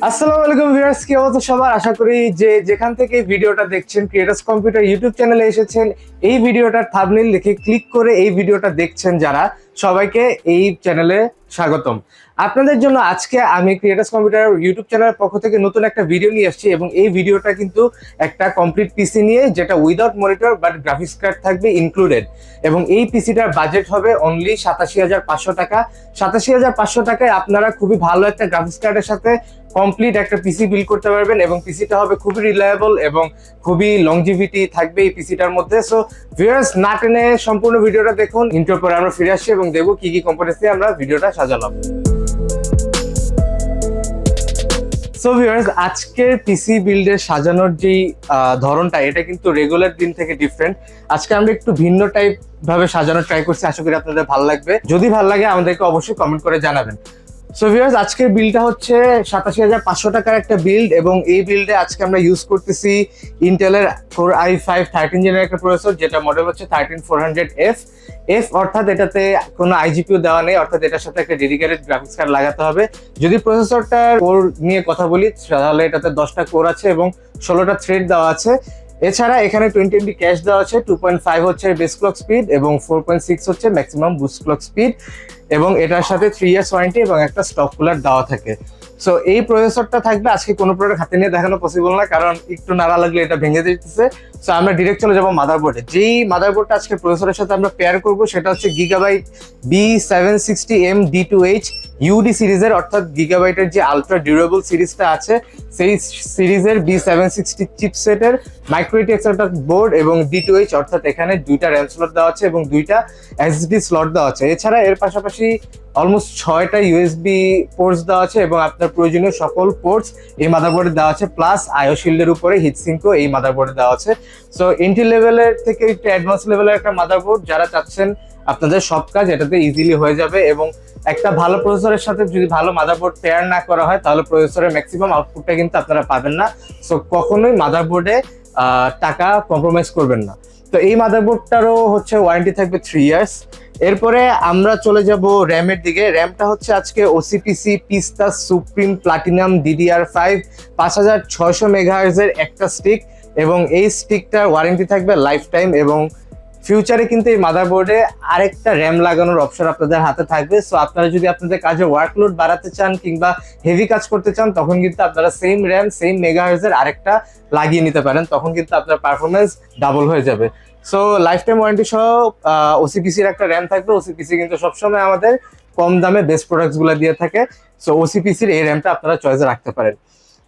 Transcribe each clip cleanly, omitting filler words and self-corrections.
আসসালামু আলাইকুম ভিউয়ার্স, কি অবস্থা সবার? আশা করি যে যেখান থেকে ভিডিওটা দেখছেন ক্রিয়েটাস কম্পিউটার ইউটিউব চ্যানেলে এসেছেন। এই ভিডিওটার থাম্বনেইল দেখে ক্লিক করে এই ভিডিওটা দেখছেন যারা, সবাইকে এই চ্যানেলে স্বাগতম। আপনাদের জন্য আজকে আমি ক্রিয়েটাস কম্পিউটার ইউটিউব চ্যানেলের পক্ষ থেকে নতুন একটা ভিডিও নিয়ে আসছি এবং এই ভিডিওটা কিন্তু একটা কমপ্লিট পিসি নিয়ে, যেটা without monitor but graphics card থাকবে ইনক্লুডেড, এবং এই পিসিটার বাজেট হবে অনলি ৮৭,৫০০ টাকা। ৮৭,৫০০ টাকায় আপনারা খুবই ভালো একটা গ্রাফিক্স কার্ডের সাথে কমপ্লিট একটা পিসি বিল্ড করতে পারবেন এবং পিসিটা হবে খুবই রিলায়েবল এবং খুবই লংজিভিটি থাকবে এই পিসিটার মধ্যে। সো ভিউয়ার্স, না টেনে সম্পূর্ণ ভিডিওটা দেখুন। ইন্ট্রোর পরে আমরা ফিরে আসছি এবং দেখবো কি কি কম্পোনেন্টস দিয়ে আমরা ভিডিওটা সাজালাম। সো ভিউয়ার্স, আজকের পিসি বিল্ডের সাজানোর যেই ধরনটা, এটা কিন্তু রেগুলার দিন থেকে ডিফারেন্ট। আজকে আমরা একটু ভিন্ন টাইপ ভাবে সাজানোর ট্রাই করছি, আশা করি আপনাদের ভালো লাগবে। যদি ভালো লাগে আমাদেরকে অবশ্যই কমেন্ট করে জানাবেন। সো ভিউয়ার্স, আজকের বিলটা হচ্ছে ৮৭,৫০০ টাকার একটা বিল্ড এবং এই বিল্ডে আজকে আমরা ইউজ করতেছি ইন্টেলের Core i5 13 জেনের একটা প্রসেসর, যেটা মডেল হচ্ছে 13400F অর্থাৎ এটাতে কোনো IGPU দেওয়া নেই, অর্থাৎ এটার সাথে একটা ডেডিকেটেড গ্রাফিক্স কার্ড লাগাতে হবে। যদি প্রসেসরটার কোর নিয়ে কথা বলি তাহলে এটাতে 10টা কোর আছে এবং 16টা থ্রেড দেওয়া আছে। এছাড়া এখানে 20 MB ক্যাশ দেওয়া আছে, 2.5 হচ্ছে বেস ক্লক স্পিড এবং 4.6 হচ্ছে ম্যাক্সিমাম বুস্ট ক্লক স্পিড, এবং এটার সাথে 3 ইয়ার্স ওয়ারেন্টি এবং একটা স্টক কুলার দেওয়া থাকে। সো এই প্রসেসরটা থাকবে। আজকে কোনো প্রোডাক্ট হাতে নিয়ে দেখানো পসিবল না, কারণ একটু নাড়া লাগলে এটা ভেঙে যেতেছে। সো আমরা ডিরেক্ট চলে যাবো মাদারবোর্ডে। যেই মাদারবোর্ডটা আজকে প্রসেসরের সাথে আমরা পেয়ার করবো সেটা হচ্ছে গিগাবাইট B760M-D2H UD সিরিজের, অর্থাৎ গিগাবাইটের যে আলট্রা ডিউরেবল সিরিজটা আছে সেই সিরিজের B760 চিপসেটের মাইক্রোটিএক্স একটা বোর্ড এবং D2H, অর্থাৎ এখানে 2টা র্যাম স্লট দেওয়া আছে এবং 2টা SSD স্লট দেওয়া আছে। এছাড়া এর পাশাপাশি অলমোস্ট 6টা USB পোর্টস দেওয়া আছে এবং আপনার প্রয়োজনীয় সকল পোর্টস এই মাদারবোর্ডে দেওয়া আছে, প্লাস আইও শিল্ডের উপরে হিটসিঙ্কও এই মাদারবোর্ডে দেওয়া আছে। সো এন্ট্রি লেভেলের থেকে একটু অ্যাডভান্স লেভেলের একটা মাদারবোর্ড, যারা চাচ্ছেন আপনাদের সব কাজ এটাতে ইজিলি হয়ে যাবে। এবং একটা ভালো প্রসেসরের সাথে যদি ভালো মাদারবোর্ড পেয়ার না করা হয় তাহলে প্রসেসরের ম্যাক্সিমাম আউটপুটটা কিন্তু আপনারা পাবেন না। সো কখনোই মাদারবোর্ডে টাকা কম্প্রোমাইজ করবেন না। তো এই মাদারবোর্ডটারও হচ্ছে ওয়ারেন্টি থাকবে 3 ইয়ার্স। এরপরে আমরা চলে যাব র্যামের দিকে। র্যামটা হচ্ছে আজকে OcPC পিস্তা সুপ্রিম প্লাটিনাম DDR5 5600 মেগাহার্জ এর একটা স্টিক, এবং এই স্টিকটার ওয়ারেন্টি থাকবে লাইফ টাইম, এবং ফিউচারে কিন্তু এই মাদারবোর্ডে আরেকটা র্যাম লাগানোর অপশন আপনাদের হাতে থাকবে। সো আপনারা যদি আপনাদের কাজে ওয়ার্কলোড বাড়াতে চান কিংবা হেভি কাজ করতে চান, তখন কিন্তু আপনারা সেম র্যাম সেম মেগাহার্জের আরেকটা লাগিয়ে নিতে পারেন, তখন কিন্তু আপনার পারফরমেন্স ডাবল হয়ে যাবে। সো লাইফ টাইম ওয়ারেন্টি সহ OcPCর একটা র্যাম থাকবে। OcPC কিন্তু সবসময় আমাদের কম দামে বেস্ট প্রোডাক্টস গুলো দিয়ে থাকে। সো OcPCর এই র্যামটা আপনারা চয়েসে রাখতে পারেন।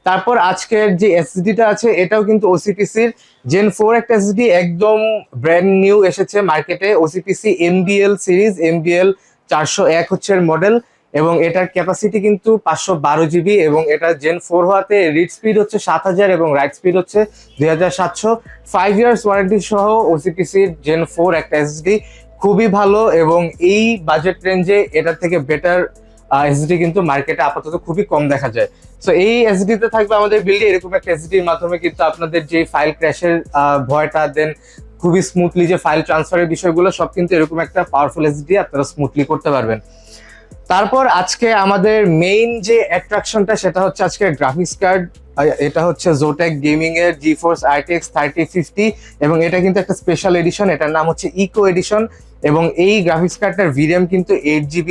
তারপর আজকের যে এসএসডিটা আছে এটাও কিন্তু OcPCর Gen 4 একটা এসএসডি, একদম ব্র্যান্ড নিউ এসেছে মার্কেটে। OcPC MBL সিরিজ, MBL 401 হচ্ছে মডেল এবং এটার ক্যাপাসিটি কিন্তু 512 GB এবং এটা Gen 4 হওয়াতে রিড স্পিড হচ্ছে 7000 এবং রাইট স্পিড হচ্ছে 2700। 5 ইয়ার্স ওয়ারেন্টি সহ OcPCর Gen 4 একটা এসএসডি খুবই ভালো, এবং এই বাজেট রেঞ্জে এটার থেকে বেটার এসএসডি কিন্তু মার্কেটে আপাতত খুবই কম দেখা যায়। সো এই এসএসডি তে থাকবে আমাদের বিল্ডে এরকম একটা এসএসডির মাধ্যমে কিন্তু আপনাদের যে ফাইল ক্র্যাশের ভয়টা, দেন খুবই স্মুথলি যে ফাইল ট্রান্সফারের বিষয়গুলো সব কিন্তু এরকম একটা পাওয়ারফুল এসএসডি আপনারা স্মুথলি করতে পারবেন। তারপর আজকে আমাদের মেইন যে অ্যাট্রাকশনটা সেটা হচ্ছে আজকে গ্রাফিক্স কার্ড। এটা হচ্ছে Zotac গেমিং এর GeForce RTX 3050 এবং এটা কিন্তু একটা স্পেশাল এডিশন, এটার নাম হচ্ছে ইকো এডিশন। এবং এই গ্রাফিক্স কার্ডটার VRAM কিন্তু 8GB,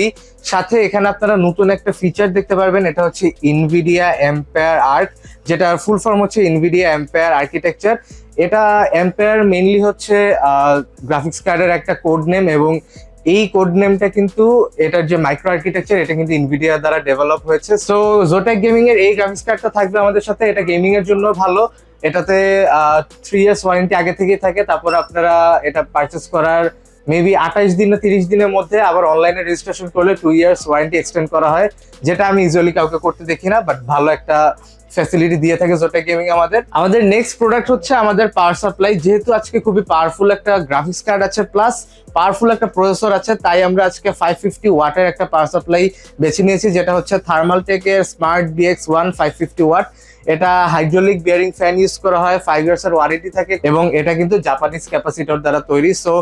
সাথে এখানে আপনারা নতুন একটা ফিচার দেখতে পারবেন, এটা হচ্ছে NVIDIA Ampere Arc, যেটার ফুল ফর্ম হচ্ছে NVIDIA Ampere আর্কিটেকচার। এটা Ampere মেইনলি হচ্ছে গ্রাফিক্স কার্ডের একটা কোড নেম, এবং এই কোড নেমটা কিন্তু এটার যে মাইক্রো আর্কিটেকচার এটা কিন্তু NVIDIA দ্বারা ডেভেলপ হয়েছে। সো Zotac গেমিং এর এই গ্রাফিক্স কার্ডটা থাকবে আমাদের সাথে। এটা গেমিং এর জন্য ভালো, এটাতে 3 ইয়ার্স ওয়ারেন্টি আগে থেকেই থাকে। তারপর আপনারা এটা পারচেস করার মেবি 28 দিন না 30 দিনের মধ্যে আবার অনলাইনে রেজিস্ট্রেশন করলে 2 ইয়ার্স ওয়ারেন্টি এক্সটেন্ড করা হয়, যেটা আমি ইউজুয়ালি কাউকে করতে দেখি না, বাট ভালো একটা ফ্যাসিলিটি দিয়ে থাকে Zotac গেমিং আমাদের নেক্সট প্রোডাক্ট হচ্ছে আমাদের পাওয়ার সাপ্লাই। যেহেতু আজকে খুবই পাওয়ারফুল একটা গ্রাফিক্স কার্ড আছে প্লাস পাওয়ারফুল একটা প্রসেসর আছে, তাই আমরা আজকে 550 ওয়াটের একটা পাওয়ার সাপ্লাই বেছে নিয়েছি, যেটা হচ্ছে থার্মালটেকের স্মার্ট BX1 550 ওয়াট। এটা হাইড্রোলিক বিয়ারিং ফ্যান ইউজ করা হয়, 5 ইয়ার্স এর ওয়ারেন্টি থাকে এবং এটা কিন্তু জাপানিজ ক্যাপাসিটর দ্বারা তৈরি। সো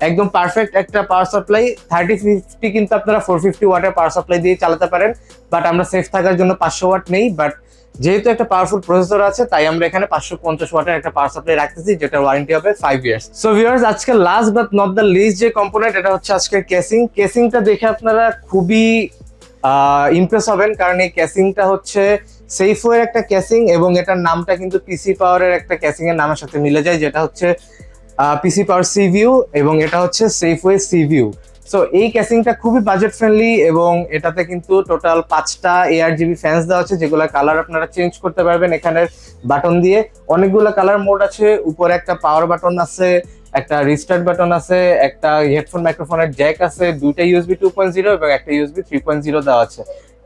একদম পারফেক্ট একটা পাওয়ার সাপ্লাই। 3050 কিন্তু আপনারা 450 ওয়াটের পাওয়ার সাপ্লাই দিয়ে চালাতে পারেন, বাট আমরা সেফ থাকার জন্য 500 ওয়াট নেই। বাট যেহেতু একটা পাওয়ারফুল প্রসেসর আছে, তাই আমরা এখানে 550 ওয়াটের একটা পাওয়ার সাপ্লাই রাখতেছি, যেটা ওয়ারেন্টি হবে 5 ইয়ার্স। সো ভিউয়ার্স, আজকে last but not the least যে কম্পোনেন্ট, এটা হচ্ছে আজকের কেসিং। কেসিংটা দেখে আপনারা খুবই ইমপ্রেস হবেন, কারণ এই কেসিংটা হচ্ছে সেফওয়ের একটা কেসিং এবং এটার নামটা কিন্তু পিসি পাওয়ারের একটা কেসিং এর নামের সাথে মিলে যায়, যেটা হচ্ছে পিসি পাওয়ার সিভিউ এবং এটা হচ্ছে সেফওয়ে সিভিউ। সো এই কেসিংটা খুবই বাজেট ফ্রেন্ডলি এবং এটাতে কিন্তু টোটাল 5টা ARGB ফ্যান্স দেওয়া আছে, যেগুলো কালার আপনারা চেঞ্জ করতে পারবেন এখানের বাটন দিয়ে। অনেকগুলো কালার মোড আছে, উপরে একটা পাওয়ার বাটন আছে, একটা রিস্টার্ট বাটন আছে, একটা হেডফোন মাইক্রোফোনের জ্যাক আছে, দুইটা USB 2.0 এবং একটা USB 3.0 দেওয়া আছে।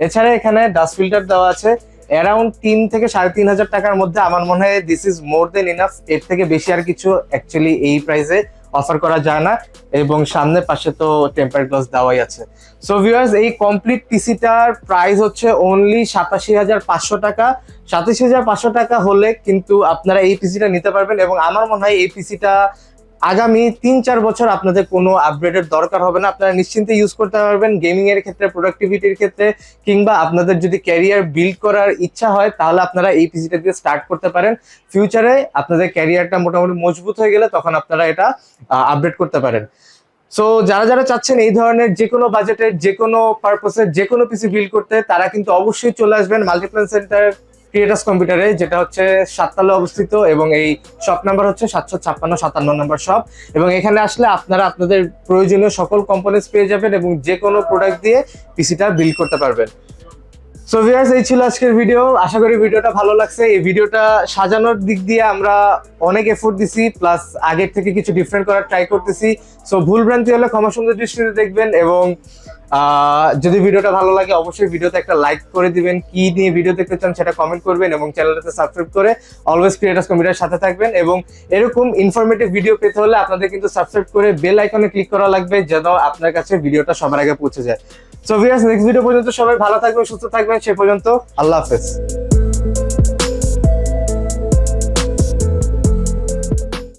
এছাড়া এখানে ডাস্ট ফিল্টার দেওয়া আছে। অ্যারাউন্ড 3 থেকে 3,500 টাকার মধ্যে আমার মনে হয় this is more then enough. এর থেকে বেশি আর কিছু অ্যাকচুয়ালি এই প্রাইসে অফার করা যায় না, এবং সামনে পাশে তো টেম্পার গ্লাস দেওয়াই আছে। সো ভিউয়ার্স, এই কমপ্লিট পিসিটার প্রাইস হচ্ছে অনলি 87,500 টাকা। 87,500 টাকা হলে কিন্তু আপনারা এই পিসিটা নিতে পারবেন, এবং আমার মনে হয় এই পিসিটা আগামী 3-4 বছর আপনাদের কোনো আপগ্রেডের দরকার হবে না। আপনারা নিশ্চিন্তে ইউজ করতে পারবেন গেমিং এর ক্ষেত্রে, প্রোডাক্টিভিটির ক্ষেত্রে, কিংবা আপনাদের যদি ক্যারিয়ার বিল্ড করার ইচ্ছা হয় তাহলে আপনারা এই পিসিটা দিয়ে স্টার্ট করতে পারেন। ফিউচারে আপনাদের ক্যারিয়ারটা মোটামুটি মজবুত হয়ে গেলে তখন আপনারা এটা আপডেট করতে পারেন। সো যারা যারা চাচ্ছেন এই ধরনের যে কোনো বাজেটের, যে কোনো পারপাসের, যে কোনো পিসি বিল্ড করতে, তারা কিন্তু অবশ্যই চলে আসবেন মাল্টিপ্ল্যান সেন্টার ক্রিয়েটাস কম্পিউটারে, যেটা হচ্ছে 7 তলায় অবস্থিত, এবং এই শপ নাম্বার হচ্ছে 756-57 নম্বর শপ। এবং এখানে আসলে আপনারা আপনাদের প্রয়োজনীয় সকল কম্পোনেন্টস পেয়ে যাবেন এবং যে কোনো প্রোডাক্ট দিয়ে পিসিটা বিল্ড করতে পারবেন। সো ভিউয়ার্স, এই ছিল আজকের ভিডিও। আশা করি ভিডিওটা ভালো লাগছে। এই ভিডিওটা সাজানোর দিক দিয়ে আমরা অনেক এফোর্ট দিছি, প্লাস আগের থেকে কিছু ডিফারেন্ট করার ট্রাই করতেছি। সো ভুল ভ্রান্তি হলে ক্ষমা সুন্দর দৃষ্টিতে দেখবেন, এবং যদি ভিডিওটা ভালো লাগে অবশ্যই ভিডিওতে একটা লাইক করে দিবেন। কি নিয়ে ভিডিও দেখতে চান সেটা কমেন্ট করবেন, এবং চ্যানেলটাতে সাবস্ক্রাইব করে অলওয়েজ ক্রিয়েটাস কম্পিউটারের সাথে থাকবেন। এবং এরকম ইনফরমেটিভ ভিডিও পেতে হলে আপনাদের কিন্তু সাবস্ক্রাইব করে বেল আইকনে ক্লিক করা লাগবে, যেন আপনার কাছে ভিডিওটা সবার আগে পৌঁছে যায়। সো ভিউয়ার্স, নেক্সট ভিডিও পর্যন্ত সবাই ভালো থাকবেন, সুস্থ থাকবেন। সে পর্যন্ত আল্লাহ হাফেজ।